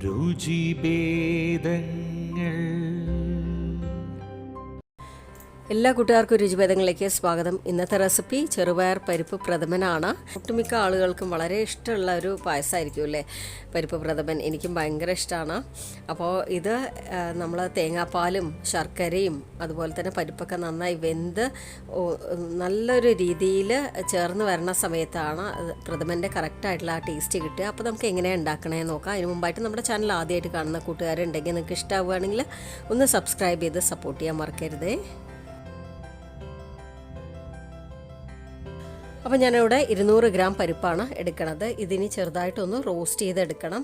രുചിഭേദങ്ങൾ. എല്ലാ കൂട്ടുകാർക്കും രുചിഭേദങ്ങളിലേക്ക് സ്വാഗതം. ഇന്നത്തെ റെസിപ്പി ചെറുപയർ പരിപ്പ് പ്രഥമനാണ്. ഒട്ടുമിക്ക ആളുകൾക്കും വളരെ ഇഷ്ടമുള്ള ഒരു പായസമായിരിക്കും അല്ലേ പരിപ്പ് പ്രഥമൻ. എനിക്കും ഭയങ്കര ഇഷ്ടമാണ്. അപ്പോൾ ഇത് നമ്മൾ തേങ്ങാപ്പാലും ശർക്കരയും അതുപോലെ തന്നെ പരിപ്പൊക്കെ നന്നായി വെന്ത് നല്ലൊരു രീതിയിൽ ചേർന്ന് വരുന്ന സമയത്താണ് പ്രഥമൻ്റെ കറക്റ്റായിട്ടുള്ള ആ ടേസ്റ്റ് കിട്ടുക. അപ്പോൾ നമുക്ക് എങ്ങനെയാണ് ഉണ്ടാക്കണമെന്ന് നോക്കാം. അതിന് മുമ്പായിട്ട് നമ്മുടെ ചാനൽ ആദ്യമായിട്ട് കാണുന്ന കൂട്ടുകാരുണ്ടെങ്കിൽ നിങ്ങൾക്ക് ഇഷ്ടമാവുകയാണെങ്കിൽ ഒന്ന് സബ്സ്ക്രൈബ് ചെയ്ത് സപ്പോർട്ട് ചെയ്യാൻ മറക്കരുതേ. അപ്പോൾ ഞാനിവിടെ 200 ഗ്രാം പരിപ്പാണ് എടുക്കണത്. ഇതിന് ചെറുതായിട്ടൊന്ന് റോസ്റ്റ് ചെയ്തെടുക്കണം.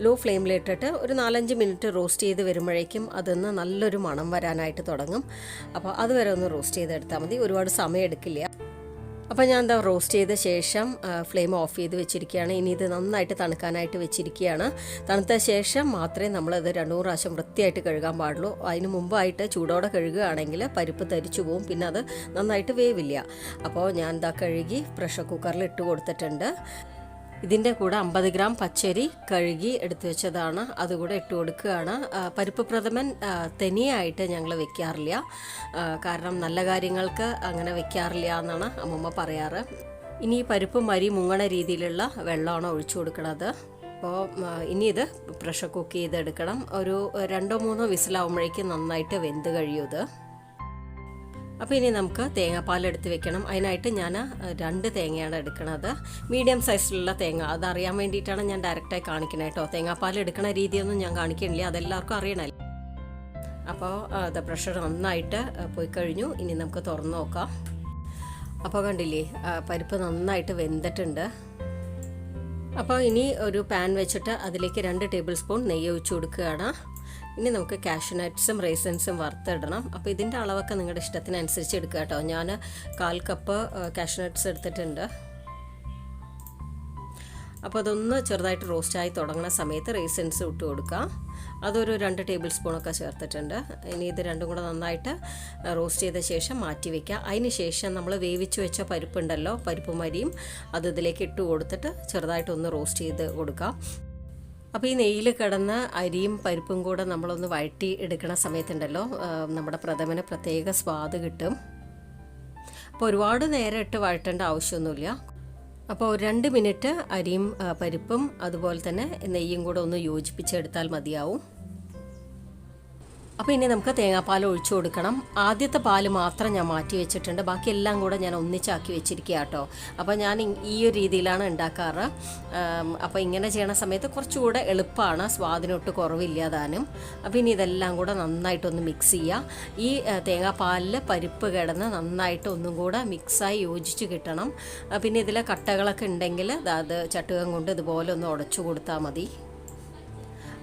ലോ ഫ്ലെയിമിലിട്ടിട്ട് ഒരു 4-5 മിനിറ്റ് റോസ്റ്റ് ചെയ്ത് വരുമ്പോഴേക്കും അതിന്ന് നല്ലൊരു മണം വരാനായിട്ട് തുടങ്ങും. അപ്പോൾ അതുവരെ ഒന്ന് റോസ്റ്റ് ചെയ്തെടുത്താൽ മതി, ഒരുപാട് സമയം എടുക്കില്ല. അപ്പോൾ ഞാൻ എന്താ റോസ്റ്റ് ചെയ്ത ശേഷം ഫ്ലെയിം ഓഫ് ചെയ്ത് വെച്ചിരിക്കുകയാണ്. ഇനി ഇത് നന്നായിട്ട് തണുക്കാനായിട്ട് വെച്ചിരിക്കുകയാണ്. തണുത്ത ശേഷം മാത്രമേ നമ്മളത് 2 പ്രാവശ്യം വൃത്തിയായിട്ട് കഴുകാൻ പാടുള്ളൂ. അതിന് മുമ്പായിട്ട് ചൂടോടെ കഴുകുകയാണെങ്കിൽ പരിപ്പ് തരിച്ചു പോവും, പിന്നെ അത് നന്നായിട്ട് വേവില്ല. അപ്പോൾ ഞാൻ എന്താ കഴുകി പ്രഷർ കുക്കറിൽ ഇട്ട് കൊടുത്തിട്ടുണ്ട്. ഇതിൻ്റെ കൂടെ 50 ഗ്രാം പച്ചരി കഴുകി എടുത്തു വെച്ചതാണ്, അതുകൂടെ ഇട്ട് കൊടുക്കുകയാണ്. പരിപ്പ് പ്രഥമൻ തനിയായിട്ട് ഞങ്ങൾ വെക്കാറില്ല, കാരണം നല്ല കാര്യങ്ങൾക്ക് അങ്ങനെ വെക്കാറില്ല എന്നാണ് അമ്മമ്മ പറയാറ്. ഇനി പരിപ്പ് മരി മുങ്ങണ രീതിയിലുള്ള വെള്ളമാണ് ഒഴിച്ചു കൊടുക്കുന്നത്. അപ്പോൾ ഇനി ഇത് പ്രഷർ കുക്ക് ചെയ്തെടുക്കണം. ഒരു 2-3 വിസിലാവുമ്പോഴേക്കും നന്നായിട്ട് വെന്ത് കഴിയും ഇത്. അപ്പോൾ ഇനി നമുക്ക് തേങ്ങാപ്പാൽ എടുത്ത് വെക്കണം. അതിനായിട്ട് ഞാൻ 2 തേങ്ങയാണ് എടുക്കുന്നത്, മീഡിയം സൈസിലുള്ള തേങ്ങ. അതറിയാൻ വേണ്ടിയിട്ടാണ് ഞാൻ ഡയറക്റ്റായി കാണിക്കണേ കേട്ടോ. തേങ്ങാപ്പാൽ എടുക്കണ രീതിയൊന്നും ഞാൻ കാണിക്കണില്ല, അതെല്ലാവർക്കും അറിയണമല്ലോ. അപ്പോൾ അത് പ്രഷർ നന്നായിട്ട് പോയി കഴിഞ്ഞു. ഇനി നമുക്ക് തുറന്ന് നോക്കാം. അപ്പോൾ കണ്ടില്ലേ, പരിപ്പ് നന്നായിട്ട് വെന്തിട്ടുണ്ട്. അപ്പോൾ ഇനി ഒരു പാൻ വെച്ചിട്ട് അതിലേക്ക് 2 ടേബിൾ സ്പൂൺ നെയ്യ് ഒഴിച്ച് കൊടുക്കുകയാണ്. ഇനി നമുക്ക് കാഷ്യൂനട്ട്സും റൈസൻസും വറുത്തിടണം. അപ്പോൾ ഇതിൻ്റെ അളവൊക്കെ നിങ്ങളുടെ ഇഷ്ടത്തിനനുസരിച്ച് എടുക്കുക കേട്ടോ. ഞാൻ 1/4 കപ്പ് കാഷ്യൂനട്ട്സ് എടുത്തിട്ടുണ്ട്. അപ്പോൾ അതൊന്ന് ചെറുതായിട്ട് റോസ്റ്റായി തുടങ്ങുന്ന സമയത്ത് റൈസൻസ് ഇട്ട് കൊടുക്കുക. അതൊരു 2 ടേബിൾ സ്പൂണൊക്കെ ചേർത്തിട്ടുണ്ട്. ഇനി ഇത് രണ്ടും കൂടെ നന്നായിട്ട് റോസ്റ്റ് ചെയ്ത ശേഷം മാറ്റി വയ്ക്കുക. അതിന് ശേഷം നമ്മൾ വേവിച്ച് വെച്ച പരിപ്പുണ്ടല്ലോ, പരിപ്പ് മരിയും അത് ഇതിലേക്ക് ഇട്ട് കൊടുത്തിട്ട് ചെറുതായിട്ടൊന്ന് റോസ്റ്റ് ചെയ്ത് കൊടുക്കുക. അപ്പോൾ ഈ നെയ്യിൽ കിടന്ന അരിയും പരിപ്പും കൂടെ നമ്മളൊന്ന് വഴറ്റി എടുക്കുന്ന സമയത്തുണ്ടല്ലോ നമ്മുടെ പ്രഥമന് പ്രത്യേക സ്വാദ് കിട്ടും. അപ്പോൾ ഒരുപാട് നേരം ഇട്ട് വഴറ്റേണ്ട ആവശ്യമൊന്നുമില്ല. അപ്പോൾ 2 മിനിറ്റ് അരിയും പരിപ്പും അതുപോലെ തന്നെ നെയ്യും കൂടെ ഒന്ന് യോജിപ്പിച്ചെടുത്താൽ മതിയാവും. അപ്പോൾ ഇനി നമുക്ക് തേങ്ങാപ്പാൽ ഒഴിച്ചു കൊടുക്കണം. ആദ്യത്തെ പാല് മാത്രം ഞാൻ മാറ്റി വെച്ചിട്ടുണ്ട്, ബാക്കി എല്ലാം കൂടെ ഞാൻ ഒന്നിച്ചാക്കി വെച്ചിരിക്കുക കേട്ടോ. അപ്പോൾ ഞാൻ ഈ ഒരു രീതിയിലാണ് ഉണ്ടാക്കാറ്. അപ്പോൾ ഇങ്ങനെ ചെയ്യണ സമയത്ത് കുറച്ചുകൂടെ എളുപ്പമാണ്, സ്വാദിനൊട്ട് കുറവില്ലാതാനും. അപ്പോൾ ഇനി ഇതെല്ലാം കൂടെ നന്നായിട്ടൊന്ന് മിക്സ് ചെയ്യുക. ഈ തേങ്ങാപ്പാലിൽ പരിപ്പ് കിടന്ന് നന്നായിട്ട് ഒന്നും കൂടെ മിക്സായി യോജിച്ച് കിട്ടണം. പിന്നെ ഇതിൽ കട്ടകളൊക്കെ ഉണ്ടെങ്കിൽ അത് ചട്ടുകം കൊണ്ട് ഇതുപോലെ ഒന്ന് ഉടച്ചു കൊടുത്താൽ മതി.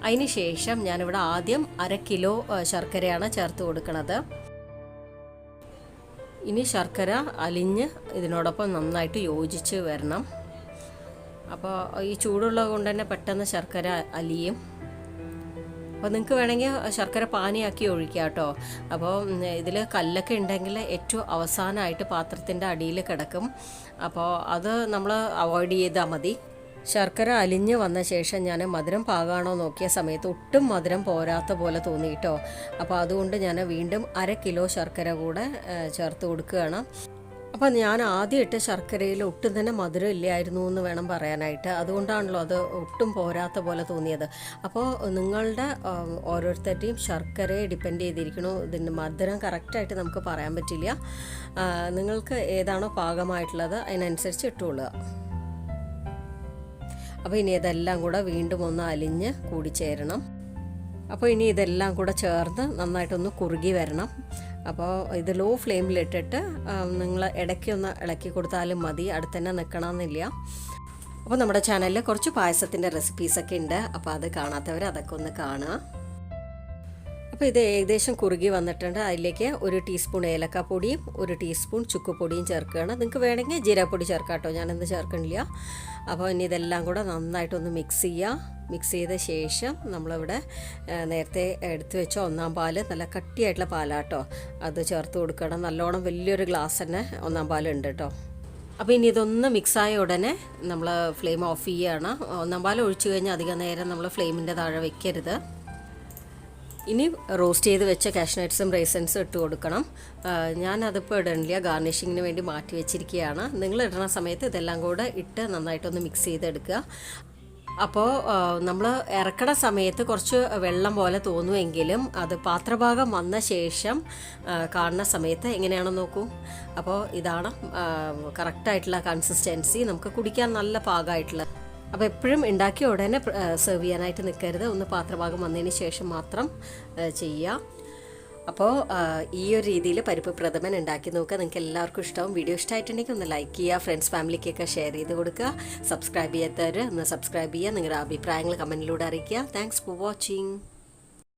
അതിന് ശേഷം ഞാനിവിടെ ആദ്യം 1/2 കിലോ ശർക്കരയാണ് ചേർത്ത് കൊടുക്കുന്നത്. ഇനി ശർക്കര അലിഞ്ഞ് ഇതിനോടൊപ്പം നന്നായിട്ട് യോജിച്ച് വരണം. അപ്പോൾ ഈ ചൂടുള്ളത് കൊണ്ട് തന്നെ പെട്ടെന്ന് ശർക്കര അലിയും. അപ്പോൾ നിങ്ങൾക്ക് വേണമെങ്കിൽ ശർക്കര പാനിയാക്കി ഒഴിക്കുക കേട്ടോ. അപ്പോൾ ഇതിൽ കല്ലൊക്കെ ഉണ്ടെങ്കിൽ ഏറ്റവും അവസാനമായിട്ട് പാത്രത്തിൻ്റെ അടിയിൽ കിടക്കും. അപ്പോൾ അത് നമ്മൾ അവോയ്ഡ് ചെയ്താൽ മതി. ശർക്കര അലിഞ്ഞ് വന്ന ശേഷം ഞാൻ മധുരം പാകാണോ നോക്കിയ സമയത്ത് ഒട്ടും മധുരം പോരാത്ത പോലെ തോന്നി കേട്ടോ. അപ്പോൾ അതുകൊണ്ട് ഞാൻ വീണ്ടും 1/2 കിലോ ശർക്കര കൂടെ ചേർത്ത് കൊടുക്കുകയാണ്. അപ്പോൾ ഞാൻ ആദ്യം ഇട്ട ശർക്കരയിൽ ഒട്ടും തന്നെ മധുരം ഇല്ലായിരുന്നു എന്ന് വേണം പറയാനായിട്ട്. അതുകൊണ്ടാണല്ലോ അത് ഒട്ടും പോരാത്ത പോലെ തോന്നിയത്. അപ്പോൾ നിങ്ങളുടെ ഓരോരുത്തരുടെയും ശർക്കരയെ ഡിപ്പെൻഡ് ചെയ്തിരിക്കണോ ഇതിൻ്റെ മധുരം കറക്റ്റായിട്ട് നമുക്ക് പറയാൻ പറ്റില്ല. നിങ്ങൾക്ക് ഏതാണോ പാകമായിട്ടുള്ളത് അതിനനുസരിച്ച് ഇട്ടുകൊള്ളുക. അപ്പോൾ ഇനി ഇതെല്ലാം കൂടെ വീണ്ടും ഒന്ന് അലിഞ്ഞ് കൂടിച്ചേരണം. അപ്പോൾ ഇനി ഇതെല്ലാം കൂടെ ചേർന്ന് നന്നായിട്ടൊന്ന് കുറുകി വരണം. അപ്പോൾ ഇത് ലോ ഫ്ലെയിമിലിട്ടിട്ട് നിങ്ങൾ ഇടയ്ക്കൊന്ന് ഇളക്കി കൊടുത്താലും മതി, അടുത്ത് തന്നെ നിൽക്കണമെന്നില്ല. അപ്പോൾ നമ്മുടെ ചാനലിൽ കുറച്ച് പായസത്തിൻ്റെ റെസിപ്പീസൊക്കെ ഉണ്ട്, അപ്പോൾ അത് കാണാത്തവർ അതൊക്കെ ഒന്ന് കാണുക. അപ്പോൾ ഇത് ഏകദേശം കുറുകി വന്നിട്ടുണ്ട്. അതിലേക്ക് 1 ടീസ്പൂൺ ഏലക്കാപ്പൊടിയും 1 ടീസ്പൂൺ ചുക്കുപൊടിയും ചേർക്കുകയാണ്. നിങ്ങൾക്ക് വേണമെങ്കിൽ ജീരകപ്പൊടി ചേർക്കാം കേട്ടോ, ഞാനെന്ത് ചേർക്കണില്ല. അപ്പോൾ ഇനി ഇതെല്ലാം കൂടെ നന്നായിട്ടൊന്ന് മിക്സ് ചെയ്യുക. മിക്സ് ചെയ്ത ശേഷം നമ്മളിവിടെ നേരത്തെ എടുത്തു വെച്ച 1-ാം പാല്, നല്ല കട്ടിയായിട്ടുള്ള പാലാട്ടോ, അത് ചേർത്ത് കൊടുക്കണം. നല്ലോണം വലിയൊരു ഗ്ലാസ് തന്നെ 1-ാം പാലുണ്ട് കേട്ടോ. അപ്പോൾ ഇനി ഇതൊന്ന് മിക്സായ ഉടനെ നമ്മൾ ഫ്ലെയിം ഓഫ് ചെയ്യുകയാണ്. ഒന്നാം പാൽ ഒഴിച്ചു കഴിഞ്ഞാൽ അധികം നേരം നമ്മൾ ഫ്ലെയിമിൻ്റെ താഴെ വെക്കരുത്. ഇനി റോസ്റ്റ് ചെയ്ത് വെച്ച കാഷ്നട്ട്സും റൈസൻസും ഇട്ട് കൊടുക്കണം. ഞാനതിപ്പോൾ ഇടണില്ല, ഗാർണിഷിങ്ങിന് വേണ്ടി മാറ്റി വെച്ചിരിക്കുകയാണ്. നിങ്ങൾ ഇടുന്ന സമയത്ത് ഇതെല്ലാം കൂടെ ഇട്ട് നന്നായിട്ടൊന്ന് മിക്സ് ചെയ്തെടുക്കുക. അപ്പോൾ നമ്മൾ ഇറക്കണ സമയത്ത് കുറച്ച് വെള്ളം പോലെ തോന്നുമെങ്കിലും അത് പാത്രഭാഗം വന്ന ശേഷം കാണുന്ന സമയത്ത് എങ്ങനെയാണെന്ന് നോക്കൂ. അപ്പോൾ ഇതാണ് കറക്റ്റായിട്ടുള്ള കൺസിസ്റ്റൻസി, നമുക്ക് കുടിക്കാൻ നല്ല പാകമായിട്ടുള്ള. അപ്പോൾ എപ്പോഴും ഉണ്ടാക്കിയ ഉടനെ സെർവ് ചെയ്യാനായിട്ട് നിൽക്കരുത്, ഒന്ന് പാത്രഭാഗം വന്നതിന് ശേഷം മാത്രം ചെയ്യുക. അപ്പോൾ ഈ ഒരു രീതിയിൽ പരിപ്പ് പ്രഥമൻ ഉണ്ടാക്കി നോക്കുക. നിങ്ങൾക്ക് എല്ലാവർക്കും ഇഷ്ടമാവും. വീഡിയോ ഇഷ്ടമായിട്ടുണ്ടെങ്കിൽ ഒന്ന് ലൈക്ക് ചെയ്യുക, ഫ്രണ്ട്സ് ഫാമിലിക്കൊക്കെ ഷെയർ ചെയ്ത് കൊടുക്കുക. സബ്സ്ക്രൈബ് ചെയ്യാത്തവർ ഒന്ന് സബ്സ്ക്രൈബ് ചെയ്യുക. നിങ്ങളുടെ അഭിപ്രായങ്ങൾ കമൻറ്റിലൂടെ അറിയിക്കുക. Thanks for watching.